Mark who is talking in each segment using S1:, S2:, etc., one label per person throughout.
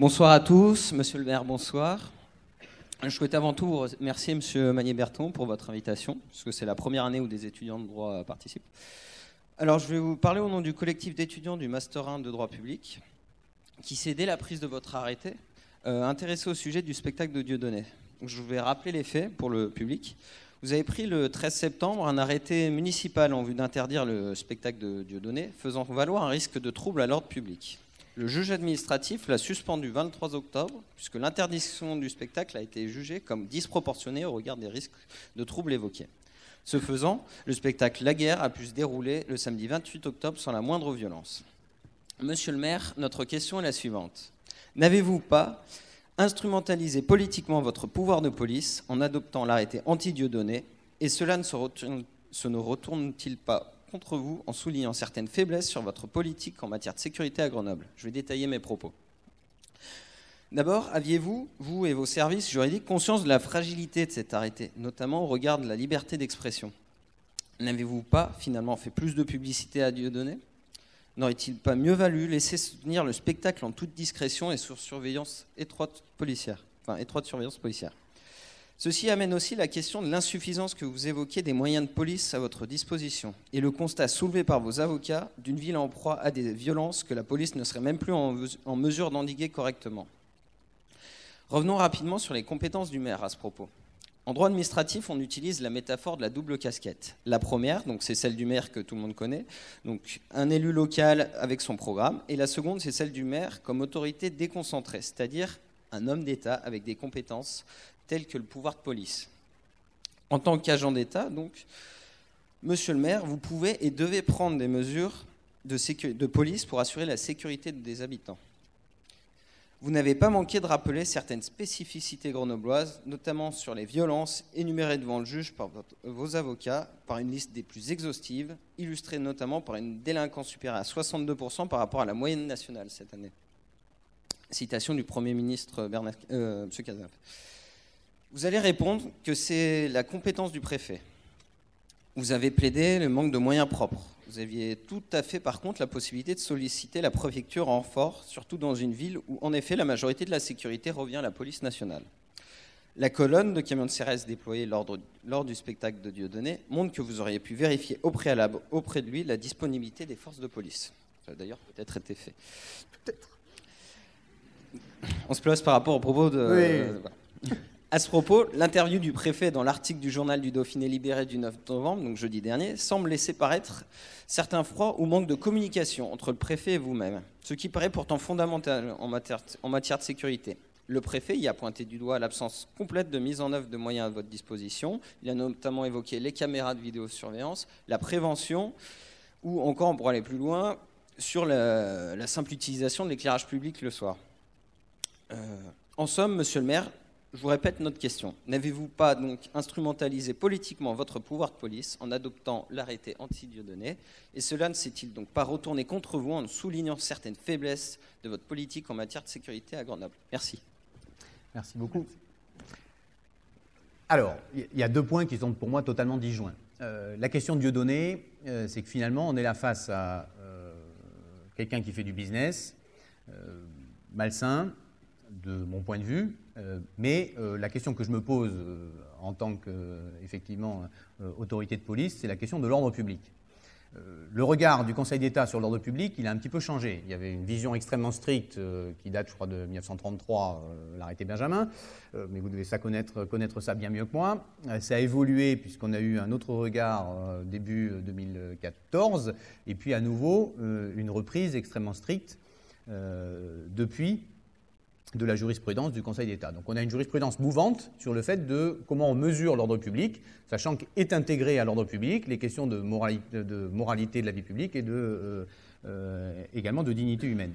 S1: Bonsoir à tous, monsieur le maire, bonsoir. Je souhaite avant tout vous remercier, monsieur Magnier-Berton, pour votre invitation, puisque c'est la première année où des étudiants de droit participent. Alors, je vais vous parler au nom du collectif d'étudiants du Master 1 de droit public, qui s'est, dès la prise de votre arrêté, intéressé au sujet du spectacle de Dieudonné. Donc, je vais rappeler les faits pour le public. Vous avez pris le 13 septembre un arrêté municipal en vue d'interdire le spectacle de Dieudonné, faisant valoir un risque de trouble à l'ordre public. Le juge administratif l'a suspendu 23 octobre, puisque l'interdiction du spectacle a été jugée comme disproportionnée au regard des risques de troubles évoqués. Ce faisant, le spectacle La Guerre a pu se dérouler le samedi 28 octobre sans la moindre violence. Monsieur le maire, notre question est la suivante. N'avez-vous pas instrumentalisé politiquement votre pouvoir de police en adoptant l'arrêté anti-Dieudonné, et cela ne se retourne-t-il pas contre vous en soulignant certaines faiblesses sur votre politique en matière de sécurité à Grenoble? Je vais détailler mes propos. D'abord, aviez-vous, vous et vos services juridiques, conscience de la fragilité de cet arrêté, notamment au regard de la liberté d'expression? N'avez-vous pas finalement fait plus de publicité à Dieudonné? N'aurait-il pas mieux valu laisser soutenir le spectacle en toute discrétion et sur surveillance étroite surveillance policière? Ceci amène aussi la question de l'insuffisance que vous évoquez des moyens de police à votre disposition et le constat soulevé par vos avocats d'une ville en proie à des violences que la police ne serait même plus en mesure d'endiguer correctement. Revenons rapidement sur les compétences du maire à ce propos. En droit administratif, on utilise la métaphore de la double casquette. La première, donc c'est celle du maire que tout le monde connaît, donc un élu local avec son programme, et la seconde, c'est celle du maire comme autorité déconcentrée, c'est-à-dire un homme d'État avec des compétences telles que le pouvoir de police. En tant qu'agent d'État, donc, monsieur le maire, vous pouvez et devez prendre des mesures de police pour assurer la sécurité des habitants. Vous n'avez pas manqué de rappeler certaines spécificités grenobloises, notamment sur les violences énumérées devant le juge par vos avocats, par une liste des plus exhaustives, illustrée notamment par une délinquance supérieure à 62% par rapport à la moyenne nationale cette année. Citation du Premier ministre M. Cazeneuve. Vous allez répondre que c'est la compétence du préfet. Vous avez plaidé le manque de moyens propres. Vous aviez tout à fait, par contre, la possibilité de solliciter la préfecture en renfort, surtout dans une ville où, en effet, la majorité de la sécurité revient à la police nationale. La colonne de camions de CRS déployés lors du spectacle de Dieudonné montre que vous auriez pu vérifier au préalable auprès de lui la disponibilité des forces de police. Ça a d'ailleurs peut-être été fait. Peut-être. On se place par rapport au propos de...
S2: Oui.
S1: Voilà. À ce propos, l'interview du préfet dans l'article du journal du Dauphiné Libéré du 9 novembre, donc jeudi dernier, semble laisser paraître certains froids ou manque de communication entre le préfet et vous-même, ce qui paraît pourtant fondamental en matière de sécurité. Le préfet y a pointé du doigt l'absence complète de mise en œuvre de moyens à votre disposition. Il a notamment évoqué les caméras de vidéosurveillance, la prévention, ou encore, on pourrait aller plus loin, sur la simple utilisation de l'éclairage public le soir. En somme, monsieur le maire, je vous répète notre question. N'avez-vous pas donc instrumentalisé politiquement votre pouvoir de police en adoptant l'arrêté anti-Dieudonné? Et cela ne s'est-il donc pas retourné contre vous en soulignant certaines faiblesses de votre politique en matière de sécurité à Grenoble? Merci.
S2: Merci beaucoup. Alors, il y a deux points qui sont pour moi totalement disjoints. La question de Dieudonné, c'est que finalement, on est là face à quelqu'un qui fait du business, malsain, de mon point de vue, mais la question que je me pose en tant qu'effectivement autorité de police, c'est la question de l'ordre public. Le regard du Conseil d'État sur l'ordre public, il a un petit peu changé. Il y avait une vision extrêmement stricte qui date, je crois, de 1933, l'arrêté Benjamin, mais vous devez connaître ça bien mieux que moi. Ça a évolué puisqu'on a eu un autre regard début 2014, et puis à nouveau une reprise extrêmement stricte depuis de la jurisprudence du Conseil d'État. Donc on a une jurisprudence mouvante sur le fait de comment on mesure l'ordre public, sachant qu'est intégré à l'ordre public les questions de moralité de la vie publique et également de dignité humaine.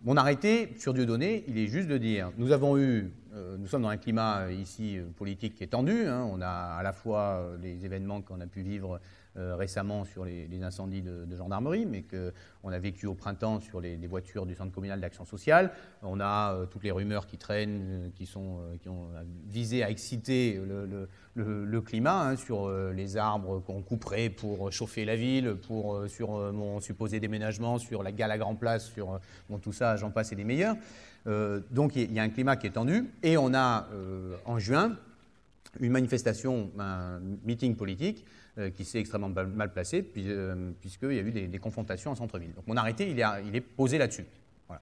S2: Mon arrêté sur Dieudonné, il est juste de dire, nous sommes dans un climat ici politique qui est tendu, hein, on a à la fois les événements qu'on a pu vivre récemment sur les incendies de gendarmerie, mais qu'on a vécu au printemps sur les voitures du centre communal d'action sociale. On a toutes les rumeurs qui traînent, qui ont visé à exciter le climat, sur les arbres qu'on couperait pour chauffer la ville, sur mon supposé déménagement, sur la gale à Grand Place, sur tout ça, j'en passe et des meilleurs. Donc il y a un climat qui est tendu, et on a en juin une manifestation, un meeting politique qui s'est extrêmement mal placé, puisqu'il y a eu des confrontations en centre-ville. Donc mon arrêté, il est posé là-dessus. Voilà.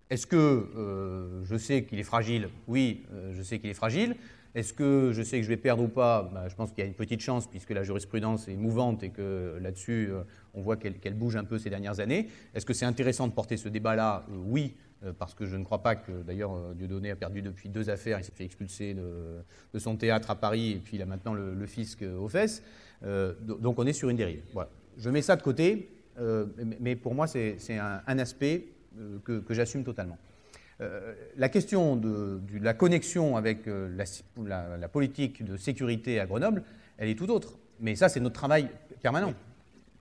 S2: Est-ce que je sais qu'il est fragile? Oui, je sais qu'il est fragile. Est-ce que je sais que je vais perdre ou pas? Je pense qu'il y a une petite chance, puisque la jurisprudence est mouvante et que là-dessus, on voit qu'elle bouge un peu ces dernières années. Est-ce que c'est intéressant de porter ce débat-là? Oui, parce que je ne crois pas que, d'ailleurs, Dieudonné a perdu depuis 2 affaires. Il s'est fait expulser de son théâtre à Paris, et puis il a maintenant le fisc aux fesses. Donc on est sur une dérive. Voilà. Je mets ça de côté, mais pour moi, c'est un aspect que j'assume totalement. La question de la connexion avec la politique de sécurité à Grenoble, elle est tout autre. Mais ça, c'est notre travail permanent.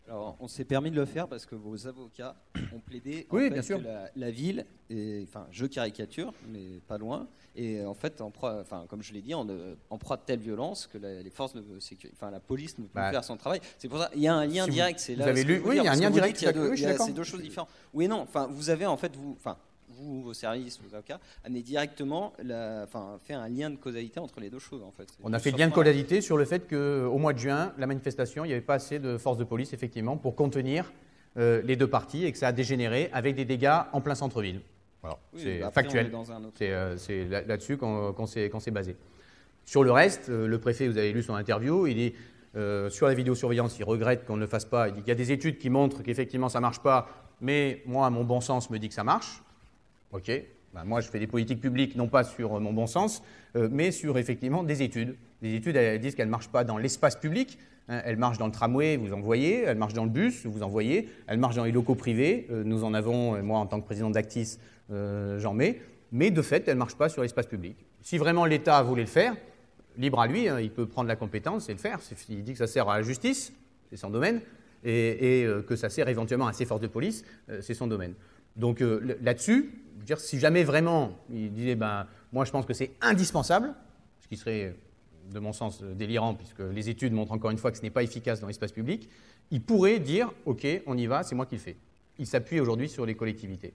S1: Alors, on s'est permis de le faire parce que vos avocats ont plaidé
S2: bien sûr.
S1: que la ville, je caricature, mais pas loin, et en fait, comme je l'ai dit, en proie de telle violence que les forces de sécurité, la police ne peut faire son travail. C'est pour ça, il y a un lien direct. C'est là.
S2: Vous avez lu? Oui, il y a un lien direct.
S1: C'est 2 choses différentes. Oui et non. Vous avez en fait vous, vos services, vos avocats, amenez directement, fait un lien de causalité entre les 2 choses, en fait.
S2: On a fait le lien de causalité sur le fait qu'au mois de juin, la manifestation, il n'y avait pas assez de forces de police, effectivement, pour contenir les 2 parties, et que ça a dégénéré avec des dégâts en plein centre-ville. Voilà. Oui, c'est factuel. C'est là-dessus qu'on s'est basé. Sur le reste, le préfet, vous avez lu son interview, il dit sur la vidéosurveillance, il regrette qu'on ne le fasse pas. Il dit qu'il y a des études qui montrent qu'effectivement ça ne marche pas, mais moi, mon bon sens me dit que ça marche. Ok, moi je fais des politiques publiques non pas sur mon bon sens, mais sur effectivement des études. Les études, elles disent qu'elles ne marchent pas dans l'espace public, elles marchent dans le tramway, vous en voyez, elles marchent dans le bus, vous en voyez, elles marchent dans les locaux privés, nous en avons, moi en tant que président d'Actis, j'en mets, mais de fait, elles ne marchent pas sur l'espace public. Si vraiment l'État voulait le faire, libre à lui, il peut prendre la compétence et le faire. Il dit que ça sert à la justice, c'est son domaine, et que ça sert éventuellement à ses forces de police, c'est son domaine. Donc là-dessus, je veux dire, si jamais vraiment il disait moi je pense que c'est indispensable, ce qui serait de mon sens délirant puisque les études montrent encore une fois que ce n'est pas efficace dans l'espace public, il pourrait dire ok, on y va, c'est moi qui le fais. Il s'appuie aujourd'hui sur les collectivités.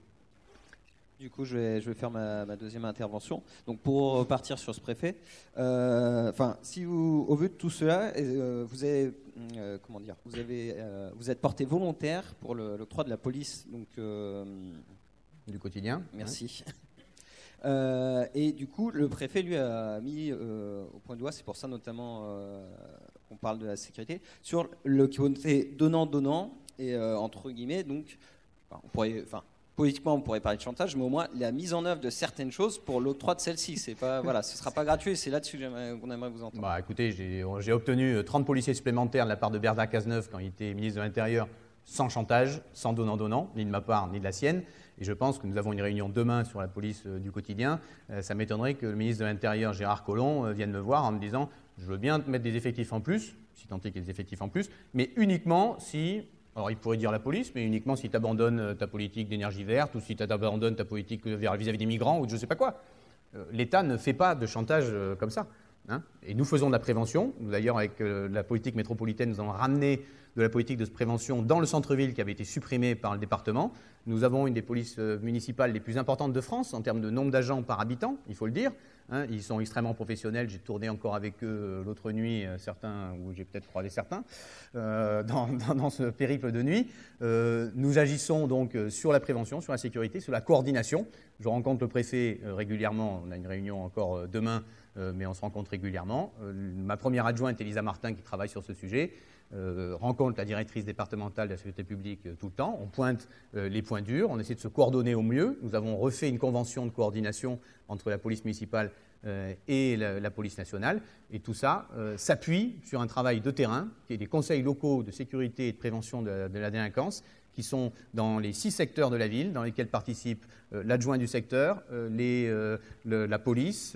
S1: Du coup, je vais faire ma deuxième intervention. Donc, pour repartir sur ce préfet, si vous, au vu de tout cela, vous êtes porté volontaire pour l'octroi de la police, donc
S2: du quotidien.
S1: Merci. Et du coup, le préfet lui a mis au point de doigt, c'est pour ça notamment qu'on parle de la sécurité, sur le côté donnant-donnant et entre guillemets, donc, politiquement, on pourrait parler de chantage, mais au moins la mise en œuvre de certaines choses pour l'octroi de celle-ci. C'est pas, ce ne sera pas gratuit, c'est là-dessus qu'on aimerait vous entendre.
S2: Écoutez, j'ai obtenu 30 policiers supplémentaires de la part de Bernard Cazeneuve quand il était ministre de l'Intérieur, sans chantage, sans donnant-donnant, ni de ma part, ni de la sienne. Et je pense que nous avons une réunion demain sur la police du quotidien. Ça m'étonnerait que le ministre de l'Intérieur, Gérard Collomb, vienne me voir en me disant « je veux bien te mettre des effectifs en plus », si tant est qu'il y ait des effectifs en plus, mais uniquement si... Alors, il pourrait dire la police, mais uniquement si tu abandonnes ta politique d'énergie verte ou si tu abandonnes ta politique vis-à-vis des migrants ou de je ne sais pas quoi. L'État ne fait pas de chantage comme ça. Et nous faisons de la prévention. D'ailleurs, avec la politique métropolitaine, nous avons ramené de la politique de prévention dans le centre-ville qui avait été supprimée par le département. Nous avons une des polices municipales les plus importantes de France en termes de nombre d'agents par habitant, il faut le dire. Ils sont extrêmement professionnels. J'ai tourné encore avec eux l'autre nuit, certains, ou j'ai peut-être croisé certains, dans ce périple de nuit. Nous agissons donc sur la prévention, sur la sécurité, sur la coordination. Je rencontre le préfet régulièrement. On a une réunion encore demain, mais on se rencontre régulièrement. Ma première adjointe, Elisa Martin, qui travaille sur ce sujet, rencontre la directrice départementale de la sécurité publique tout le temps. On pointe les points durs, on essaie de se coordonner au mieux. Nous avons refait une convention de coordination entre la police municipale et la police nationale. Et tout ça s'appuie sur un travail de terrain, qui est des conseils locaux de sécurité et de prévention de la délinquance, qui sont dans les 6 secteurs de la ville, dans lesquels participent l'adjoint du secteur, la police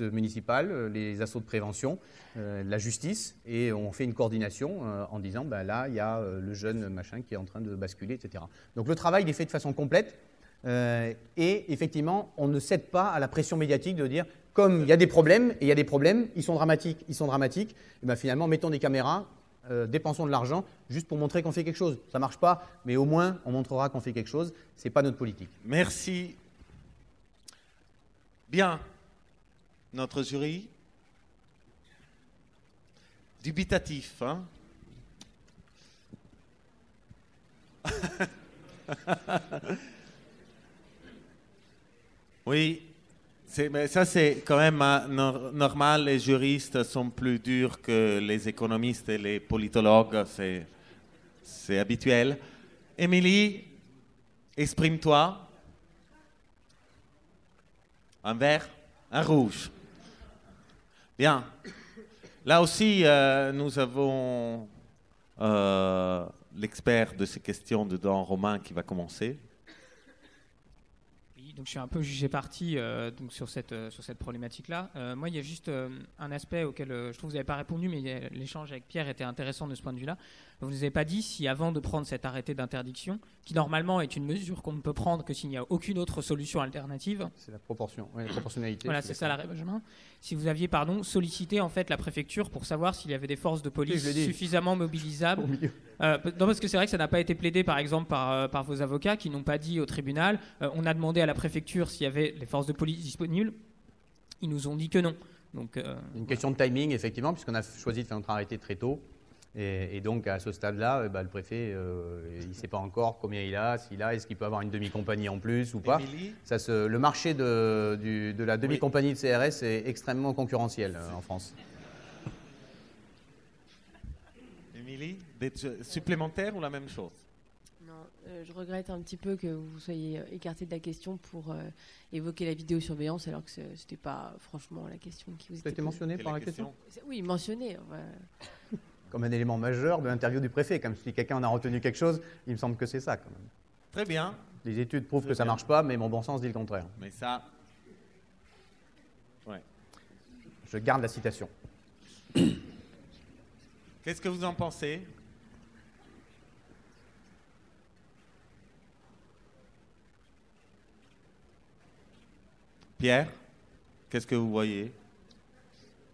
S2: municipale, les assos de prévention, la justice, et on fait une coordination en disant là, il y a le jeune machin qui est en train de basculer, etc. Donc le travail il est fait de façon complète, et effectivement, on ne cède pas à la pression médiatique de dire comme il y a des problèmes, et il y a des problèmes, ils sont dramatiques, et finalement, mettons des caméras, dépensons de l'argent juste pour montrer qu'on fait quelque chose. Ça ne marche pas, mais au moins, on montrera qu'on fait quelque chose. Ce n'est pas notre politique.
S3: Merci. Bien. Notre jury. Dubitatif, hein? Oui. Mais ça, c'est quand même normal. Les juristes sont plus durs que les économistes et les politologues. C'est habituel. Émilie, exprime-toi. Un vert, un rouge. Bien. Là aussi, nous avons l'expert de ces questions dedans, Romain, qui va commencer.
S4: Donc je suis un peu jugé parti donc sur cette problématique-là. Moi, il y a juste un aspect auquel je trouve que vous n'avez pas répondu, mais l'échange avec Pierre était intéressant de ce point de vue-là. Vous ne nous avez pas dit si avant de prendre cet arrêté d'interdiction, qui normalement est une mesure qu'on ne peut prendre que s'il n'y a aucune autre solution alternative.
S2: C'est la proportion, la proportionnalité.
S4: Voilà, c'est ça la Benjamin. Si vous aviez sollicité en fait la préfecture pour savoir s'il y avait des forces de police suffisamment mobilisables. Non, parce que c'est vrai que ça n'a pas été plaidé par exemple par vos avocats qui n'ont pas dit au tribunal. On a demandé à la préfecture s'il y avait les forces de police disponibles. Ils nous ont dit que non. Donc,
S2: une question de timing, effectivement, puisqu'on a choisi de faire notre arrêté très tôt. Et donc, à ce stade-là, le préfet, il ne sait pas encore combien il a, est-ce qu'il peut avoir une demi-compagnie en plus ou pas. Le marché de la demi-compagnie de CRS est extrêmement concurrentiel en France.
S3: Émilie, des supplémentaires ou la même chose?
S5: Non, je regrette un petit peu que vous soyez écarté de la question pour évoquer la vidéosurveillance, alors que ce n'était pas franchement la question qui vous était posée.
S2: Ça a été mentionné par la question?
S5: Oui, mentionné.
S2: Comme un élément majeur de l'interview du préfet. Comme si quelqu'un en a retenu quelque chose, il me semble que c'est ça quand même.
S3: Très bien.
S2: Les études prouvent que ça ne marche pas, mais mon bon sens dit le contraire.
S3: Mais ça... Ouais.
S2: Je garde la citation.
S3: Qu'est-ce que vous en pensez? Pierre, qu'est-ce que vous voyez?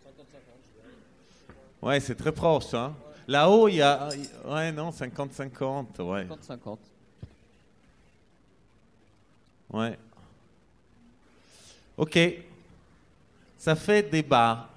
S3: 50-50. Ouais, c'est très proche. Hein. Là-haut, il y a... Ouais, non, 50-50. Ouais.
S1: 50-50.
S3: Ouais. OK. Ça fait débat.